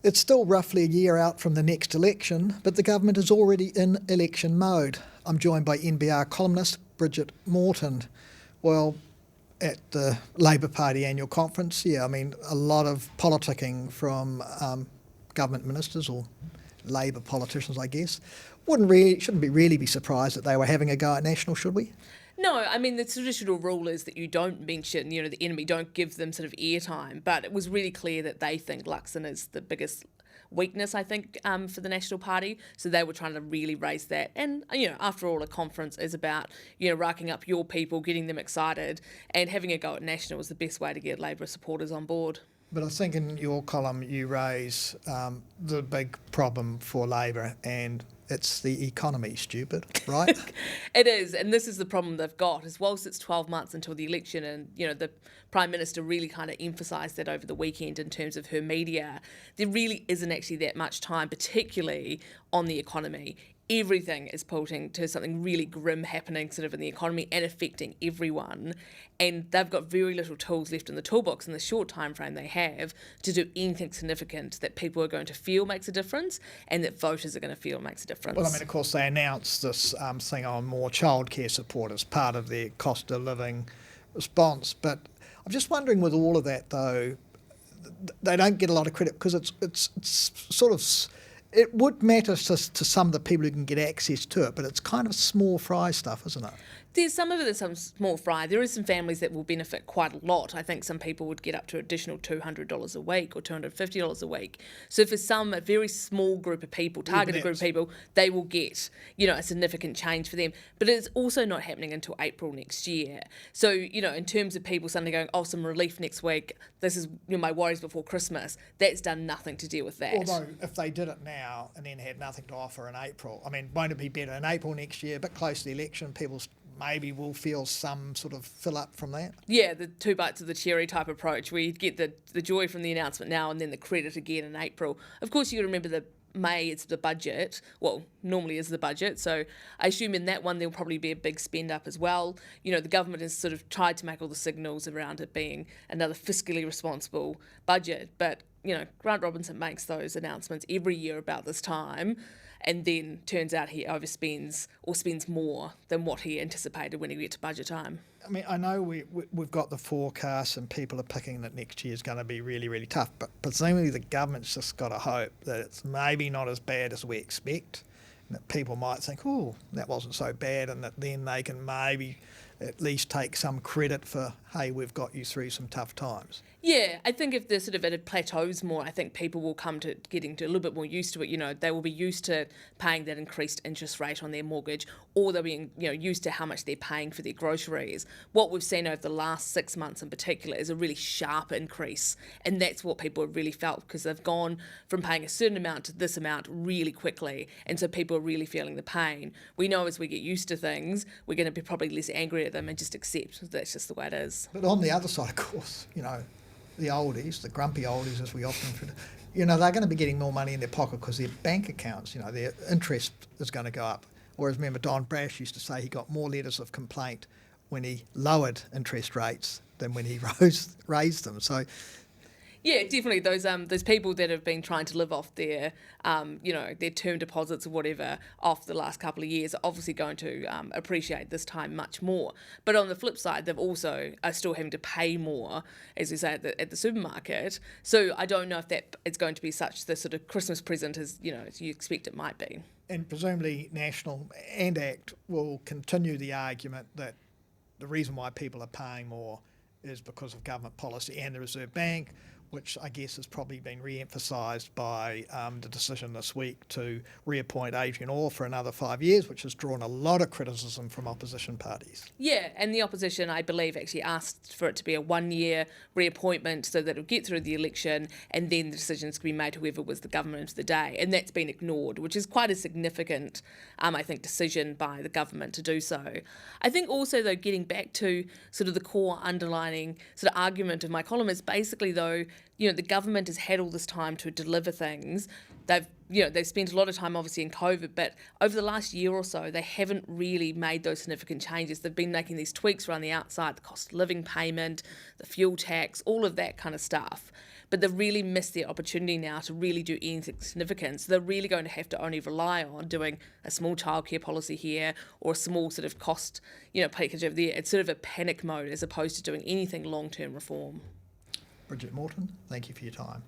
It's still roughly a year out from the next election, but the government is already in election mode. I'm joined by NBR columnist Brigitte Morten. Well, at the Labour Party annual conference, a lot of politicking from government ministers or Labour politicians, I guess. Shouldn't really be surprised that they were having a go at National, should we? No, I mean, the traditional rule is that you don't mention, the enemy, don't give them sort of airtime. But it was really clear that they think Luxon is the biggest weakness, I think, for the National Party. So they were trying to really raise that. And, after all, a conference is about, racking up your people, getting them excited, and having a go at National was the best way to get Labour supporters on board. But I think in your column you raise the big problem for Labour, and it's the economy, stupid, right? It is, and this is the problem they've got, is whilst it's 12 months until the election, and, the Prime Minister really kind of emphasised that over the weekend in terms of her media, there really isn't actually that much time, particularly on the economy. Everything is pointing to something really grim happening sort of in the economy and affecting everyone. And they've got very little tools left in the toolbox in the short time frame they have to do anything significant that people are going to feel makes a difference and that voters are going to feel makes a difference. Well, of course, they announced this thing on more childcare support as part of their cost of living response. But I'm just wondering, with all of that, though, they don't get a lot of credit because it's sort of... It would matter to some of the people who can get access to it, but it's kind of small fry stuff, isn't it? There's some of it that's some small fry. There is some families that will benefit quite a lot. I think some people would get up to additional $200 a week or $250 a week. So for a very small group of people, targeted group of people, they will get, a significant change for them. But it's also not happening until April next year. So, in terms of people suddenly going, some relief next week, this is my worries before Christmas, that's done nothing to deal with that. Although if they did it now and then had nothing to offer in April, won't it be better in April next year, a bit close to the election, people maybe will feel some sort of fill up from that? Yeah, the two bites of the cherry type approach where you get the joy from the announcement now and then the credit again in April. Of course, you remember that May is the budget. Well, normally is the budget. So I assume in that one there'll probably be a big spend up as well. The government has sort of tried to make all the signals around it being another fiscally responsible budget. But, Grant Robinson makes those announcements every year about this time. And then turns out he overspends or spends more than what he anticipated when he get to budget time. I know we've got the forecast and people are picking that next year is going to be really, really tough, but presumably the government's just got to hope that it's maybe not as bad as we expect, and that people might think, that wasn't so bad, and that then they can maybe at least take some credit for, hey, we've got you through some tough times. Yeah, I think if it plateaus more, I think people will come to getting to a little bit more used to it. They will be used to paying that increased interest rate on their mortgage, or they'll be used to how much they're paying for their groceries. What we've seen over the last 6 months in particular is a really sharp increase, and that's what people have really felt because they've gone from paying a certain amount to this amount really quickly, and so people are really feeling the pain. We know as we get used to things, we're going to be probably less angry at them and just accept that's just the way it is. But on the other side, of course, the oldies, the grumpy oldies as we often refer to, they're going to be getting more money in their pocket because their bank accounts, their interest is going to go up. Whereas remember Don Brash used to say he got more letters of complaint when he lowered interest rates than when he raised them. So yeah, definitely. Those people that have been trying to live off their, their term deposits or whatever off the last couple of years are obviously going to appreciate this time much more. But on the flip side, they've also are still having to pay more, as we say, at the supermarket. So I don't know if that it's going to be such the sort of Christmas present as as you expect it might be. And presumably National and ACT will continue the argument that the reason why people are paying more is because of government policy and the Reserve Bank, which I guess has probably been re-emphasised by the decision this week to reappoint Adrian Orr for another 5 years, which has drawn a lot of criticism from opposition parties. Yeah, and the opposition, I believe, actually asked for it to be a 1-year reappointment so that it'll get through the election and then the decisions can be made whoever was the government of the day. And that's been ignored, which is quite a significant, decision by the government to do so. I think also, though, getting back to sort of the core underlining sort of argument of my column is basically, though, the government has had all this time to deliver things. They've spent a lot of time obviously in COVID, but over the last year or so, they haven't really made those significant changes. They've been making these tweaks around the outside, the cost of living payment, the fuel tax, all of that kind of stuff. but they've really missed their opportunity now to really do anything significant. So they're really going to have to only rely on doing a small childcare policy here or a small sort of cost, package over there. It's sort of a panic mode as opposed to doing anything long-term reform. Brigitte Morten, thank you for your time.